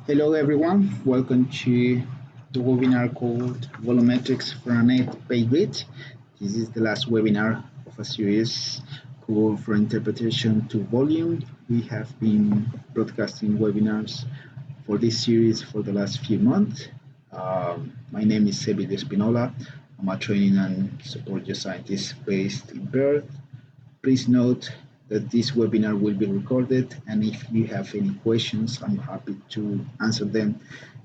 Hello everyone, welcome to the webinar called Volumetrics for a Net Pay Grid. This is the last webinar of a series called For Interpretation to Volume. We have been broadcasting webinars for this series for the last few months. My name is Sebi Espinola. I'm a training and support geoscientist based in Perth. Please note that this webinar will be recorded, and if you have any questions, I'm happy to answer them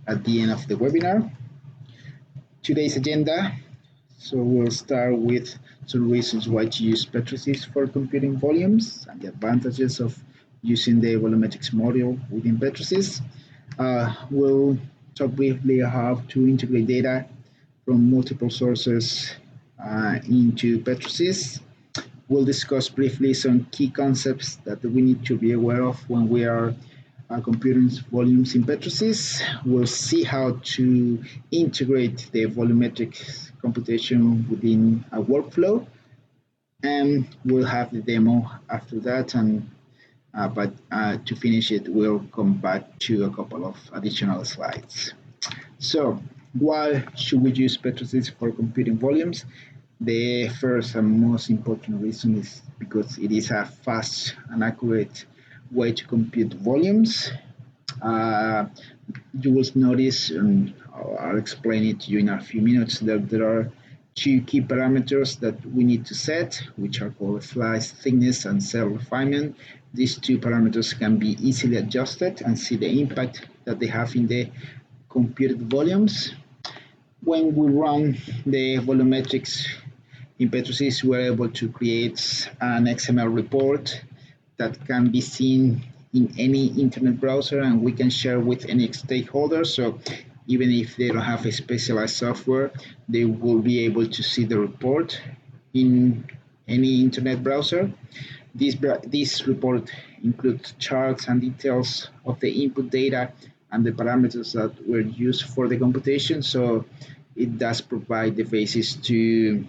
at the end of the webinar. Today's agenda, so we'll start with some reasons why to use Petrosys for computing volumes and the advantages of using the volumetrics module within Petrosys. We'll talk briefly how to integrate data from multiple sources into Petrosys. We'll discuss briefly some key concepts that we need to be aware of when we are computing volumes in Petrosys. We'll see how to integrate the volumetric computation within a workflow, and we'll have the demo after that. But to finish it, we'll come back to a couple of additional slides. So, why should we use Petrosys for computing volumes? The first and most important reason is because it is a fast and accurate way to compute volumes. You will notice, and I'll explain it to you in a few minutes, that there are two key parameters that we need to set, which are called slice thickness and cell refinement. These two parameters can be easily adjusted and see the impact that they have in the computed volumes. When we run the volumetrics in Petrosys, we're able to create an XML report that can be seen in any internet browser, and we can share with any stakeholder. So even if they don't have a specialized software, they will be able to see the report in any internet browser. This report includes charts and details of the input data and the parameters that were used for the computation. So it does provide the basis to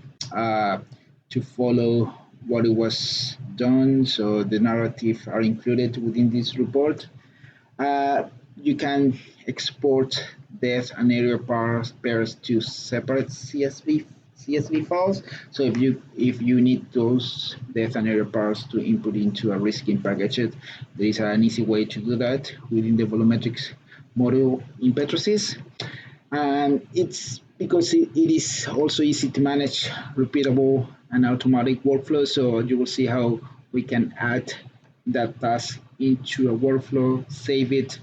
follow what it was done. So the narrative are included within this report. You can export depth and area pairs to separate CSV files. So if you need those depth and area pairs to input into a risking package, there is an easy way to do that within the volumetrics module in Petrosys. And it's because it is also easy to manage repeatable and automatic workflows. So you will see how we can add that task into a workflow, save it,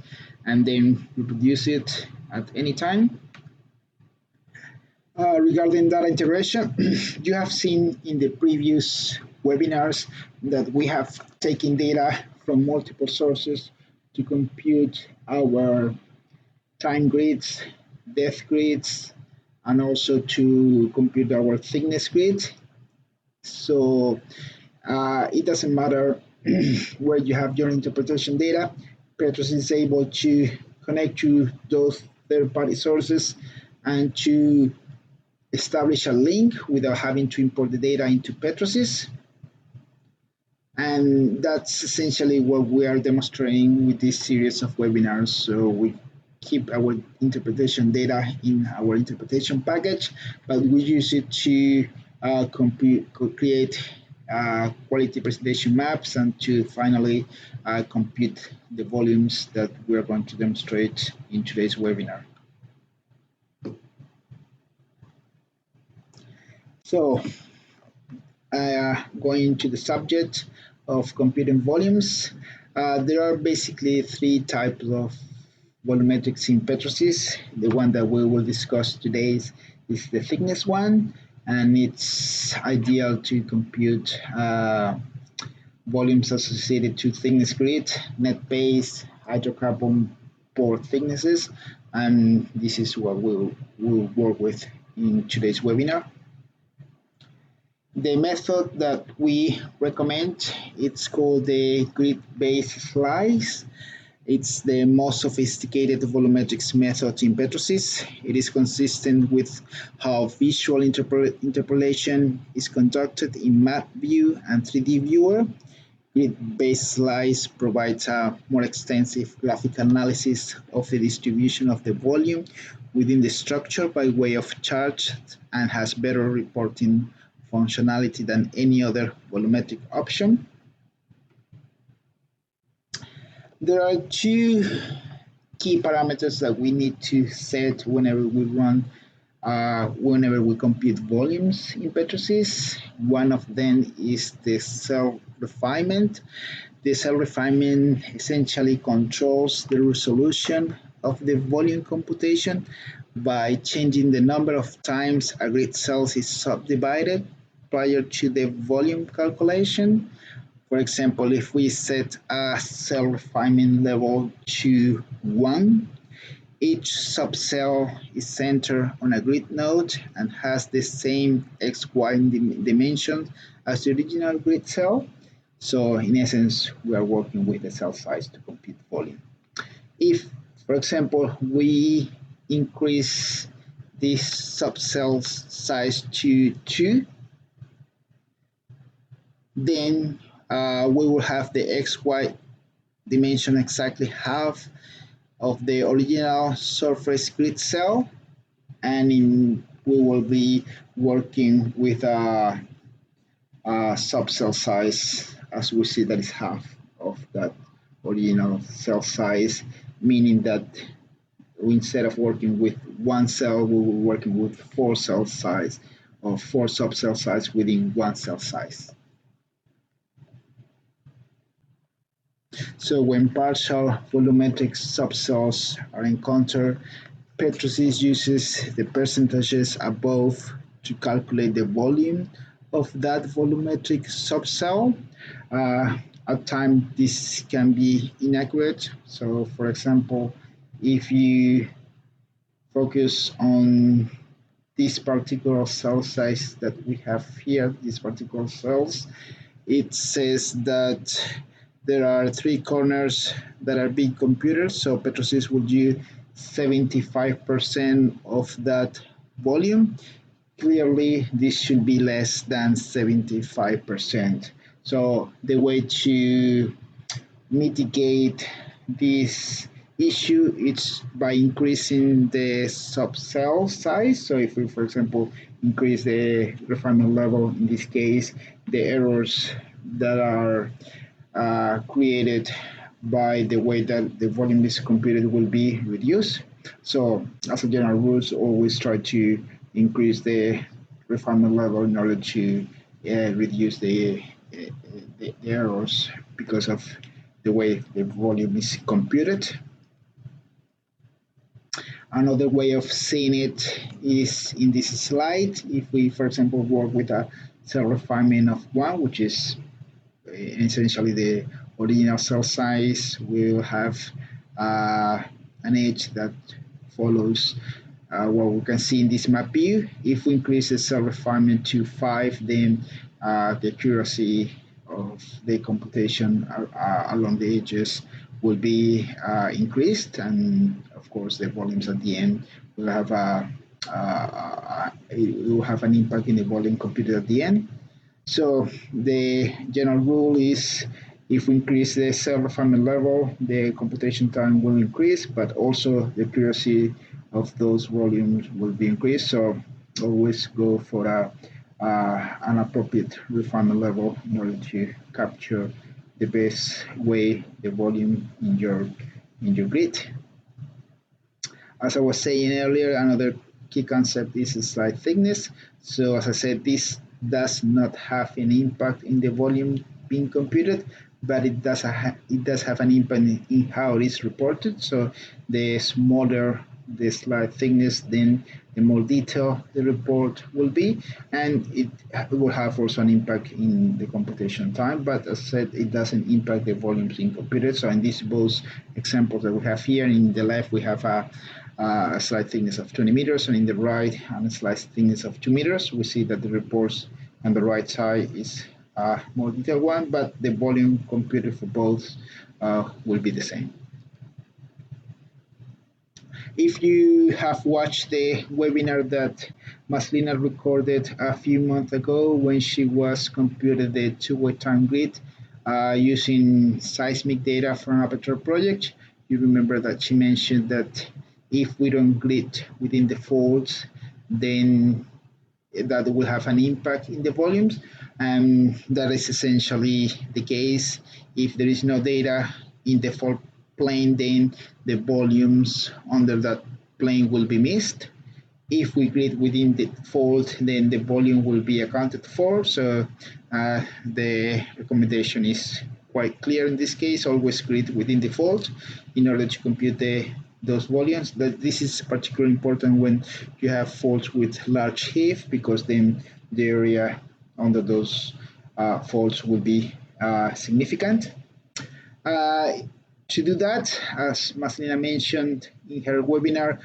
and then reproduce it at any time. Regarding data integration, you have seen in the previous webinars that we have taken data from multiple sources to compute our time grids, depth grids, and also to compute our thickness grid. So it doesn't matter where you have your interpretation data. Petrosys is able to connect to those third-party sources and to establish a link without having to import the data into Petrosys. And that's essentially what we are demonstrating with this series of webinars. So we keep our interpretation data in our interpretation package, but we use it to create quality presentation maps and to finally compute the volumes that we are going to demonstrate in today's webinar. So going to the subject of computing volumes, there are basically three types of volumetrics in Petrosys. The one that we will discuss today is the thickness one, and it's ideal to compute volumes associated to thickness grid, net base, hydrocarbon pore thicknesses, and this is what we'll work with in today's webinar. The method that we recommend, it's called the grid-based slice. It's the most sophisticated volumetrics method in Petrosys. It is consistent with how visual interpolation is conducted in map view and 3D viewer. Grid-based slice provides a more extensive graphical analysis of the distribution of the volume within the structure by way of charts and has better reporting functionality than any other volumetric option. There are two key parameters that we need to set whenever we compute volumes in Petrosys. One of them is the cell refinement. The cell refinement essentially controls the resolution of the volume computation by changing the number of times a grid cell is subdivided prior to the volume calculation. For example, if we set a cell refinement level to 1, each subcell is centered on a grid node and has the same XY dimension as the original grid cell. So in essence, we are working with the cell size to compute volume. If, for example, we increase this subcell size to 2, then we will have the XY dimension exactly half of the original surface grid cell, and we will be working with a subcell size, as we see, that is half of that original cell size, meaning that instead of working with one cell, we will be working with 4 cell size or 4 subcell size within one cell size. So when partial volumetric subcells are encountered, Petrosys uses the percentages above to calculate the volume of that volumetric subcell. At times, this can be inaccurate. So, for example, if you focus on this particular cell size that we have here, these particular cells, it says that there are 3 corners that are being computed, so Petrosys would use 75% of that volume. Clearly, this should be less than 75%. So the way to mitigate this issue is by increasing the subcell size. So if we, for example, increase the refinement level, in this case, the errors that are created by the way that the volume is computed will be reduced. So as a general rule, always try to increase the refinement level in order to reduce the errors because of the way the volume is computed. Another way of seeing it is in this slide. If we, for example, work with a cell refinement of 1, which is essentially the original cell size, will have an edge that follows what we can see in this map view. If we increase the cell refinement to 5, then the accuracy of the computation along the edges will be increased, and of course the volumes at the end will have it will have an impact in the volume computed at the end. So the general rule is if we increase the cell refinement level, the computation time will increase, but also the accuracy of those volumes will be increased. So always go for an appropriate refinement level in order to capture the best way the volume in your grid. As I was saying earlier, another key concept is slide thickness. So as I said, this does not have an impact in the volume being computed, but it does have an impact in how it is reported. So the smaller the slide thickness, then the more detailed the report will be, and it will have also an impact in the computation time. But as I said, it doesn't impact the volumes being computed. So in these both examples that we have here, in the left we have a slide thickness of 20 meters, and in the right, a slide thickness of 2 meters. We see that the reports on the right side is a more detailed one, but the volume computed for both will be the same. If you have watched the webinar that Maslina recorded a few months ago when she was computed the two-way time grid using seismic data from Aperture project. You remember that she mentioned that if we don't grid within the faults, then that will have an impact in the volumes. And that is essentially the case. If there is no data in the fault plane, then the volumes under that plane will be missed. If we grid within the fault, then the volume will be accounted for. So the recommendation is quite clear in this case. Always grid within the fault in order to compute those volumes. This is particularly important when you have faults with large heave, because then the area under those faults will be significant. To do that, as Marcelina mentioned in her webinar,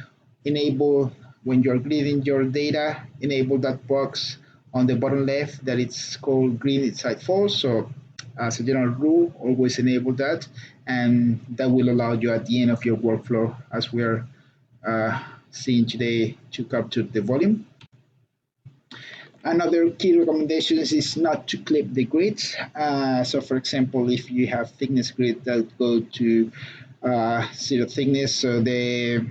enable, when you're grading your data, enable that box on the bottom left that it's called green inside false. So as a general rule, always enable that, and that will allow you at the end of your workflow, as we're seeing today, to capture the volume. Another key recommendation is not to clip the grids. So for example, if you have thickness grid that go to zero thickness, so the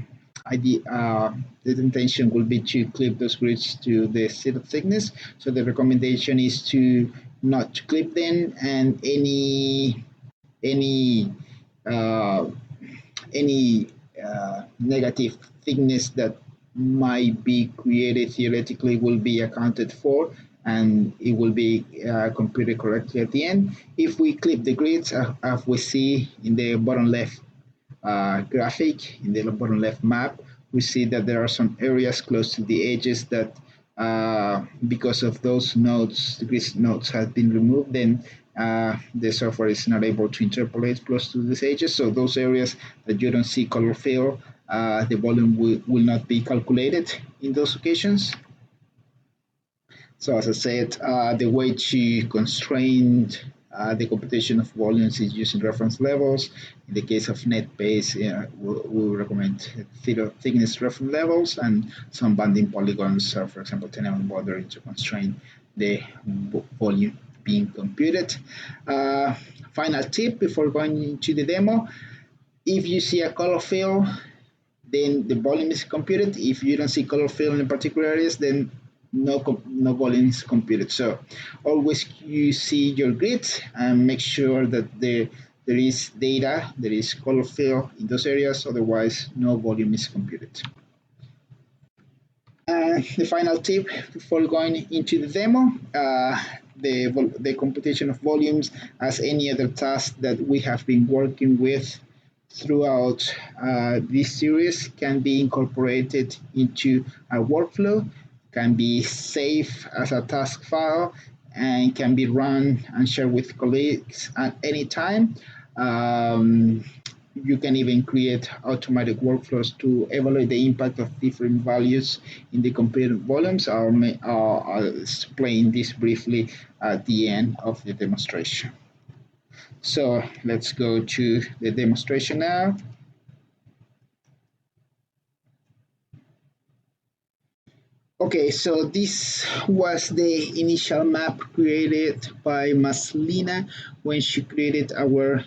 intention will be to clip those grids to the zero thickness. So the recommendation is to not to clip them, and any negative thickness that might be created theoretically will be accounted for, and it will be computed correctly at the end. If we clip the grids, as we see in the bottom left graphic, in the bottom left map, we see that there are some areas close to the edges that because of those nodes, the grid nodes have been removed, then the software is not able to interpolate close to these edges. So those areas that you don't see color fill, the volume will not be calculated in those occasions. So as I said, the way to constrain the computation of volumes is using reference levels. In the case of NetBase, we recommend zero thickness reference levels and some banding polygons, for example, tenement bordering, to constrain the volume being computed. Final tip before going into the demo: if you see a color fill, then the volume is computed. If you don't see color fill in particular areas, then no volume is computed. So always you see your grids and make sure that there is data, there is color fill in those areas, otherwise no volume is computed. The final tip before going into the demo, the computation of volumes, as any other task that we have been working with throughout this series, can be incorporated into a workflow, can be saved as a task file, and can be run and shared with colleagues at any time. You can even create automatic workflows to evaluate the impact of different values in the computed volumes. I'll explain this briefly at the end of the demonstration. So let's go to the demonstration now. Okay, so this was the initial map created by Marcelina when she created our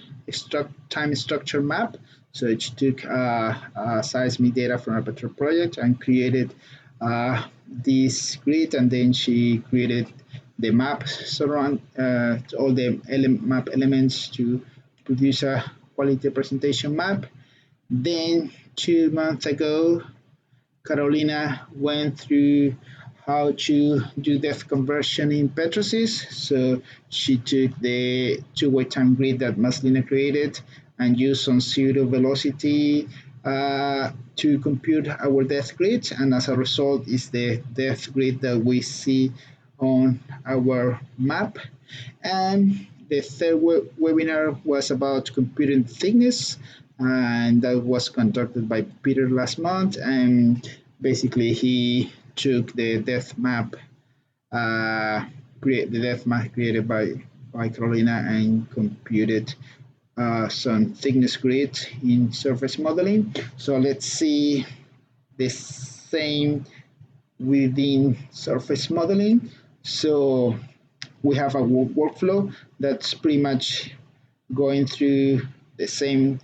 time structure map. So she took seismic data from our Petro project and created this grid, and then she created the map surround all the map elements to produce a quality presentation map. Then 2 months ago, Carolina went through how to do depth conversion in Petrosys. So she took the two-way time grid that Marcelina created and used some pseudo velocity to compute our depth grid. And as a result is the depth grid that we see on our map. And the third webinar was about computing thickness, and that was conducted by Peter last month. And basically he took the depth map, created by Carolina, and computed some thickness grid in surface modeling. So let's see the same within surface modeling. So we have a workflow that's pretty much going through the same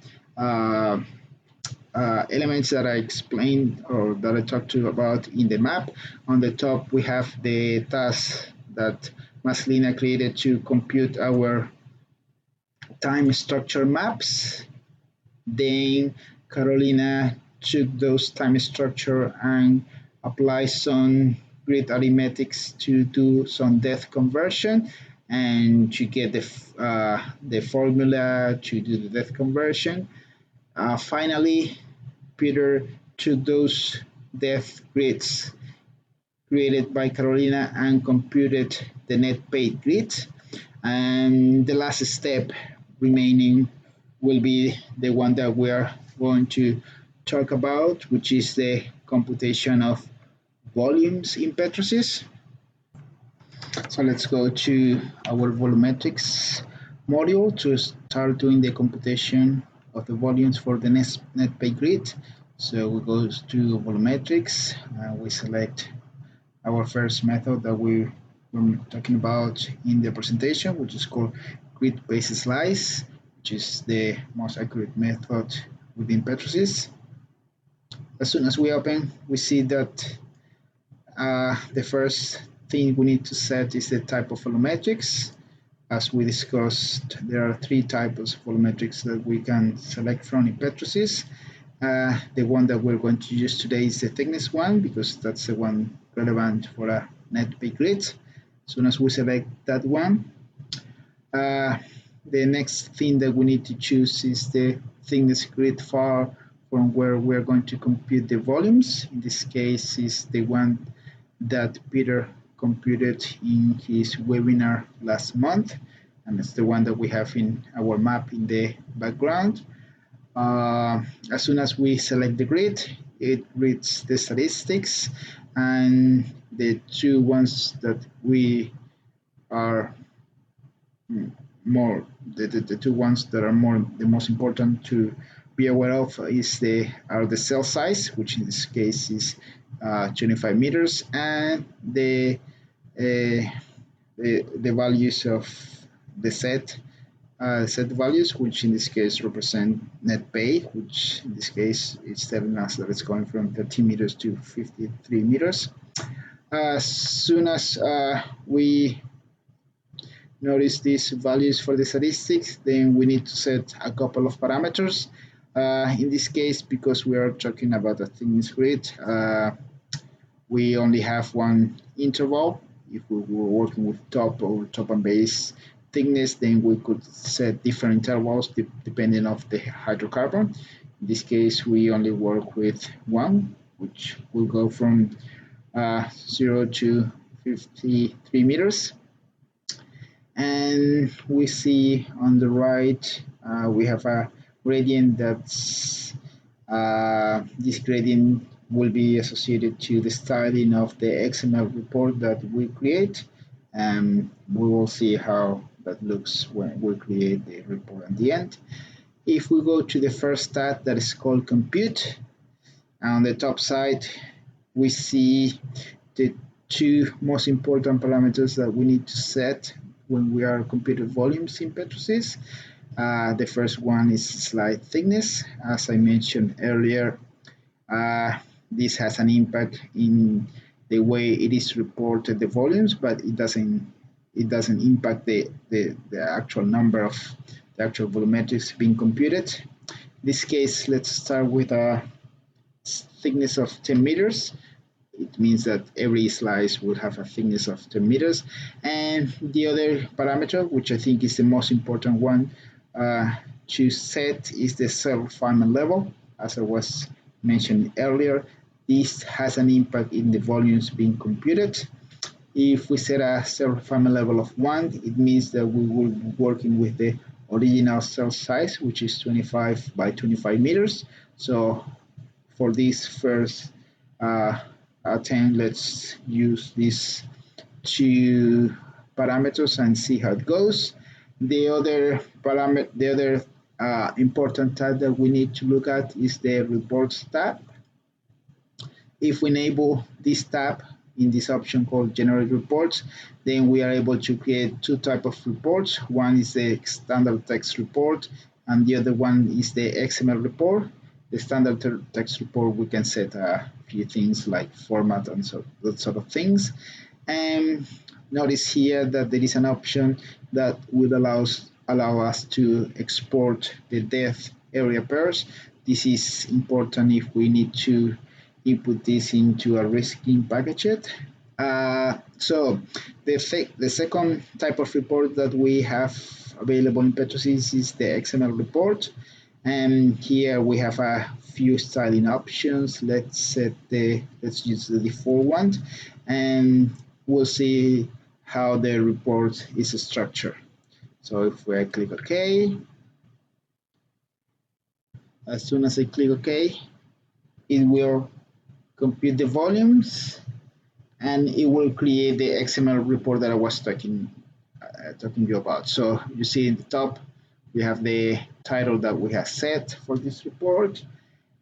elements that I explained or that I talked to you about in the map. On the top, we have the task that Marcelina created to compute our time structure maps. Then Carolina took those time structure and applied some grid arithmetics to do some depth conversion and to get the formula to do the depth conversion. Finally, Peter took those depth grids created by Carolina and computed the net paid grid. And the last step remaining will be the one that we are going to talk about, which is the computation of volumes in Petrosys. So let's go to our volumetrics module to start doing the computation of the volumes for the net pay grid. So we go to volumetrics, we select our first method that we were talking about in the presentation, which is called grid-based slice, which is the most accurate method within Petrosys. As soon as we open, we see that the first thing we need to set is the type of volumetrics. As we discussed, there are three types of volumetrics that we can select from in Petrosys. The one that we're going to use today is the thickness one, because that's the one relevant for a net pay grid. As soon as we select that one, the next thing that we need to choose is the thickness grid far from where we're going to compute the volumes. In this case, is the one that Peter computed in his webinar last month, and it's the one that we have in our map in the background. As soon as we select the grid, it reads the statistics, and the two ones that we are the two ones that are the most important to be aware of are the cell size, which in this case is 25 meters, and the values of the set values, which in this case represent net pay, which in this case is telling us that it's going from 13 meters to 53 meters. As soon as we notice these values for the statistics, then we need to set a couple of parameters. In this case, because we are talking about a thickness grid, we only have one interval. If we were working with top and base thickness, then we could set different intervals depending on the hydrocarbon. In this case, we only work with one, which will go from 0 to 53 meters. And we see on the right, we have a gradient that's, this gradient will be associated to the styling of the XML report that we create. And we will see how that looks when we create the report at the end. If we go to the first tab that is called compute, on the top side, we see the two most important parameters that we need to set when we are computing volumes in Petrosys. The first one is slide thickness. As I mentioned earlier, this has an impact in the way it is reported the volumes, but it doesn't impact the actual number of the actual volumetrics being computed. In this case, let's start with a thickness of 10 meters. It means that every slice will have a thickness of 10 meters. And the other parameter, which I think is the most important one to set, is the cell refinement level. As I was mentioned earlier, this has an impact in the volumes being computed. If we set a cell refinement level of 1, it means that we will be working with the original cell size, which is 25 by 25 meters. So for this first attempt, let's use these two parameters and see how it goes. The other parameter, the other important tab that we need to look at is the reports tab. If we enable this tab, in this option called Generate Reports, then we are able to create two types of reports. One is the standard text report, and the other one is the XML report. The standard text report, we can set a few things like format and that sort of things. And notice here that there is an option that will allow us to export the depth area pairs. This is important if we need to input this into a REFINEMENT package. So the second type of report that we have available in Petrosys is the XML report. And here we have a few styling options. Let's use the default one, and we'll see how the report is structured. So if I click OK, as soon as I click OK, it will compute the volumes, and it will create the XML report that I was talking to you about. So you see in the top, we have the title that we have set for this report,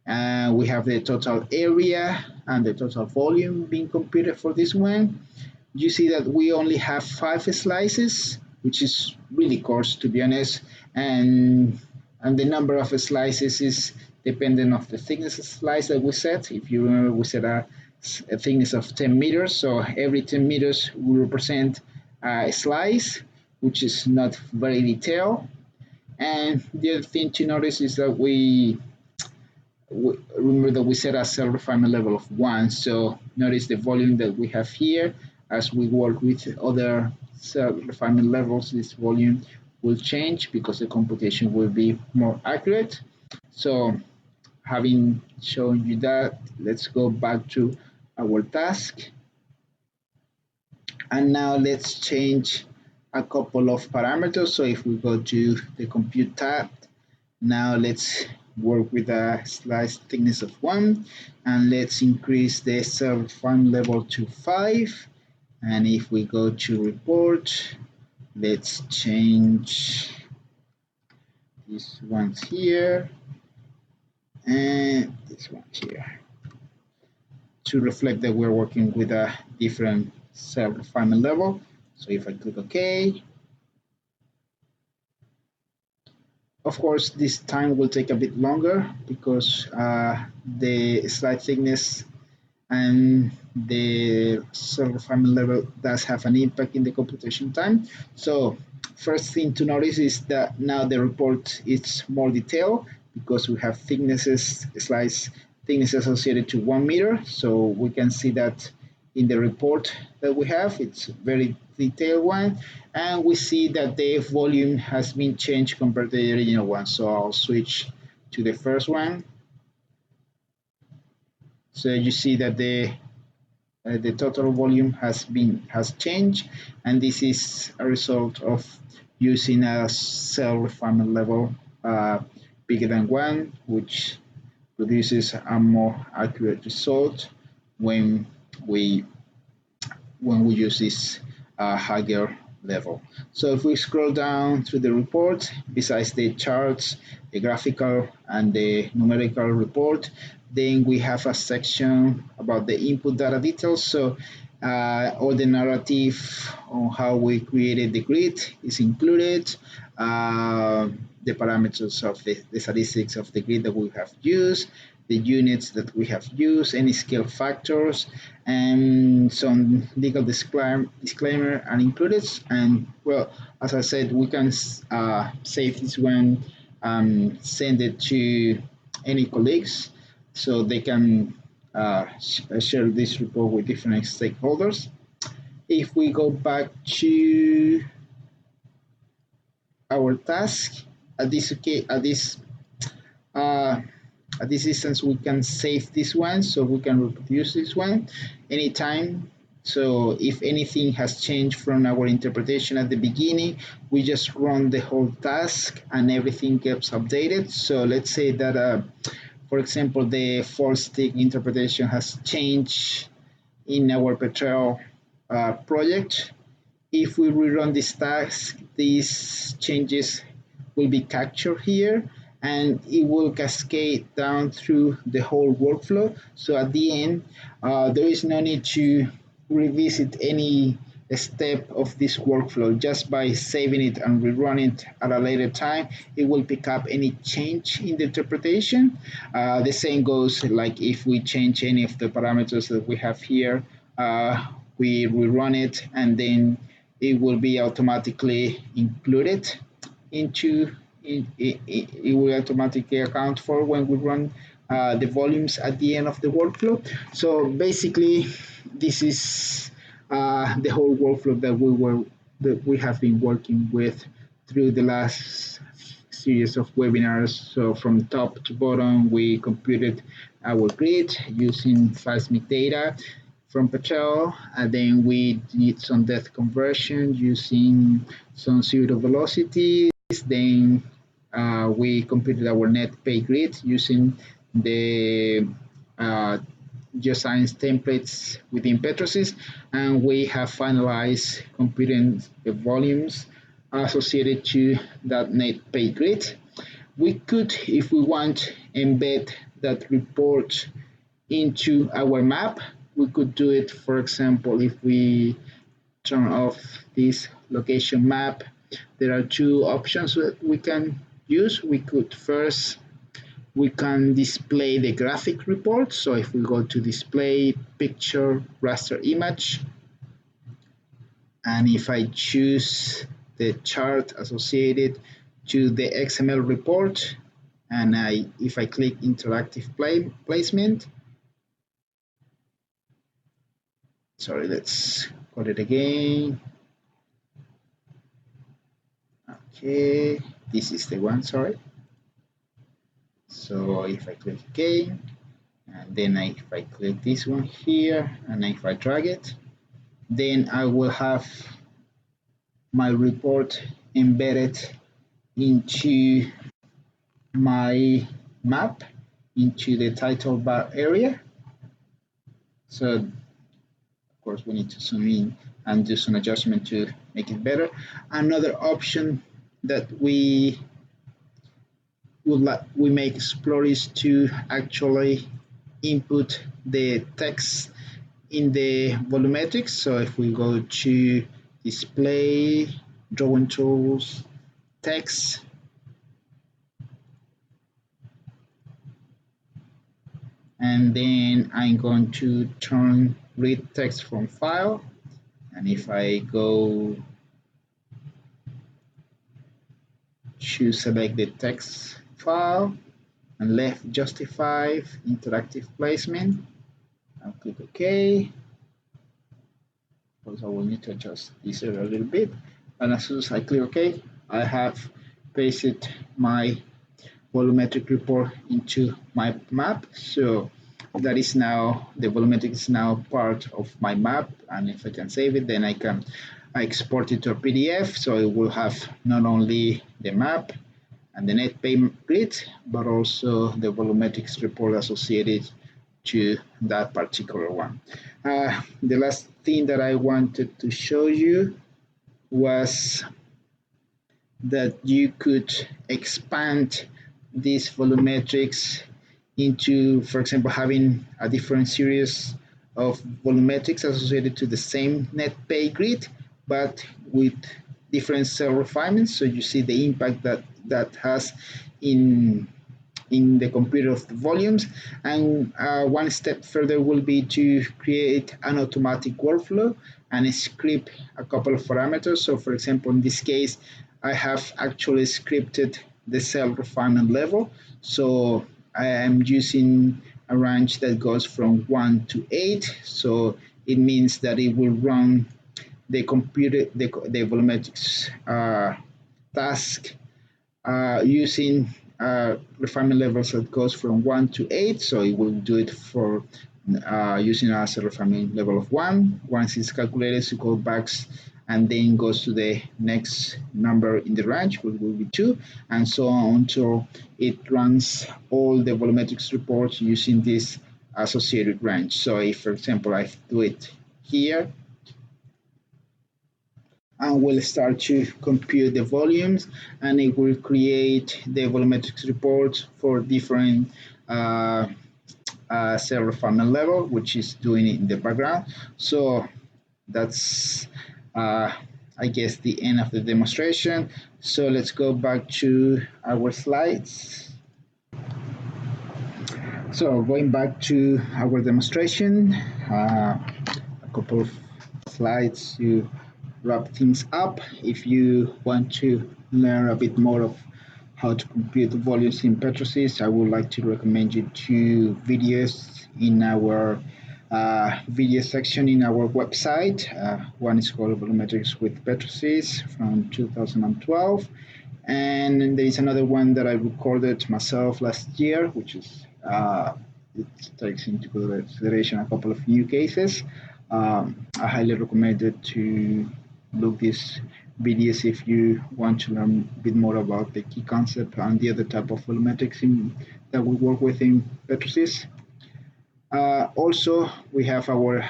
and we have the total area and the total volume being computed for this one. You see that we only have 5 slices, which is really coarse, to be honest, and the number of slices is dependent on the thickness of slice that we set. If you remember, we set a thickness of 10 meters, so every 10 meters will represent a slice, which is not very detailed. And the other thing to notice is that we remember that we set a cell refinement level of 1. So notice the volume that we have here. As we work with other cell refinement levels, this volume will change because the computation will be more accurate. So having shown you that, let's go back to our task. And now let's change a couple of parameters. So if we go to the compute tab, now let's work with a slice thickness of 1, and let's increase the cell refinement level to 5. And if we go to report, let's change these ones here and this one here to reflect that we're working with a different cell refinement level. So if I click OK, of course this time will take a bit longer because the slide thickness and the cell refinement level does have an impact in the computation time. So first thing to notice is that now the report is more detailed because we have thicknesses, slice thickness associated to 1 meter. So we can see that in the report that we have, it's a very detailed one. And we see that the volume has been changed compared to the original one. So I'll switch to the first one. So you see that the total volume has changed, and this is a result of using a cell refinement level bigger than 1, which produces a more accurate result when we use this higher level. So if we scroll down through the report, besides the charts, the graphical and the numerical report, then we have a section about the input data details. So all the narrative on how we created the grid is included. The parameters of the statistics of the grid that we have used, the units that we have used, any scale factors, and some legal disclaimer are included. And well, as I said, we can save this one, send it to any colleagues so they can share this report with different stakeholders. If we go back to our task, at this instance, we can save this one, so we can reproduce this one anytime. So if anything has changed from our interpretation at the beginning, we just run the whole task and everything gets updated. So let's say that, for example, the false tick interpretation has changed in our Petrel project. If we rerun this task, these changes will be captured here, and it will cascade down through the whole workflow. So at the end, there is no need to revisit any step of this workflow just by saving it and rerunning it at a later time. It will pick up any change in the interpretation. The same goes like if we change any of the parameters that we have here, we rerun it and then it will be automatically included into it will automatically account for when we run the volumes at the end of the workflow. So basically, this is the whole workflow that we have been working with through the last series of webinars. So from top to bottom, we computed our grid using seismic data from Patel, and then we did some depth conversion using some pseudo velocities. Then we computed our net pay grid using the geoscience templates within Petrosys, and we have finalized computing the volumes associated to that net pay grid. We could, if we want, embed that report into our map. We could do it, for example, if we turn off this location map. There are two options that we can use. We can display the graphic report. So if we go to display picture raster image, and if I choose the chart associated to the XML report, and if I click interactive placement, sorry, let's code it again. Okay, this is the one, sorry. So if I click again, and then if I click this one here, and if I drag it, then I will have my report embedded into my map, into the title bar area. So of course we need to zoom in and do some adjustment to make it better. Another option that we may explore is to actually input the text in the volumetrics. So if we go to display, drawing tools, text, and then I'm going to turn read text from file, and if I go to select the text file and left justify interactive placement, I'll click OK. Because I will need to adjust this a little bit, and as soon as I click OK, I have pasted my volumetric report into my map. So that is now, the volumetric is now part of my map, and if I can save it, then I can export it to a PDF, so it will have not only the map and the net pay grid, but also the volumetrics report associated to that particular one. The last thing that I wanted to show you was that you could expand these volumetrics into, for example, having a different series of volumetrics associated to the same net pay grid, but with different cell refinements. So you see the impact that has in the computer of the volumes. And one step further will be to create an automatic workflow and script a couple of parameters. So for example, in this case, I have actually scripted the cell refinement level. So I am using a range that goes from 1 to 8. So it means that it will run the volumetrics task using refinement levels that goes from 1 to 8. So it will do it for using a refinement level of 1. Once it's calculated, it goes back and then goes to the next number in the range, which will be 2, and so on until it runs all the volumetrics reports using this associated range. So if, for example, I do it here, and we'll start to compute the volumes, and it will create the volumetrics reports for different cell refinement level, which is doing it in the background. So that's I guess the end of the demonstration. So let's go back to our slides. So going back to our demonstration, a couple of slides to wrap things up. If you want to learn a bit more of how to compute volumes in Petrosys, I would like to recommend you two videos in our video section in our website. One is called Volumetrics with Petrosys from 2012, and there is another one that I recorded myself last year, which is it takes into consideration a couple of new cases. I highly recommend it to look these videos if you want to learn a bit more about the key concept and the other type of volumetrics that we work with in Petrosys. Also, we have our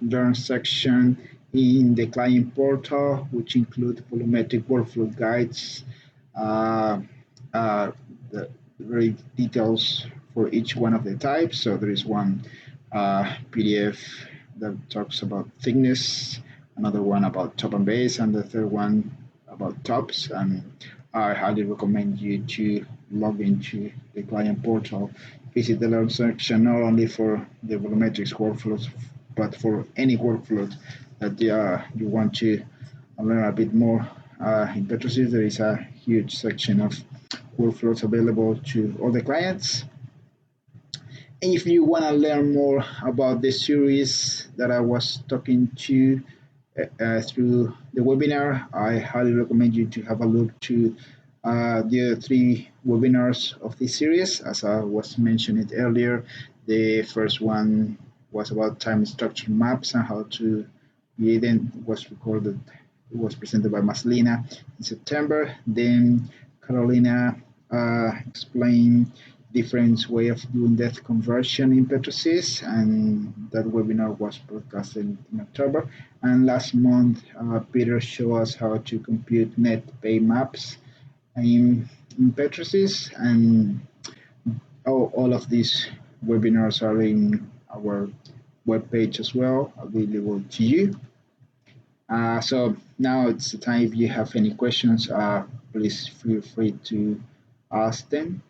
Learn section in the client portal, which include volumetric workflow guides, uh, the very details for each one of the types. So there is one PDF that talks about thickness, another one about top and base, and the third one about tops. And I highly recommend you to log into the client portal, visit the Learn section not only for the volumetrics workflows, but for any workflow that you want to learn a bit more. In Petrosys, there is a huge section of workflows available to all the clients. And if you want to learn more about the series that I was talking to through the webinar, I highly recommend you to have a look to the other three webinars of this series. As I was mentioned earlier, the first one was about time structure maps and how to create them. It was presented by Maslina in September. Then Carolina explained different way of doing depth conversion in Petrosys, and that webinar was broadcasted in October. And last month, Peter showed us how to compute net pay maps in Petrosys, and all of these webinars are in our webpage as well, available to you. So now it's the time. If you have any questions, please feel free to ask them.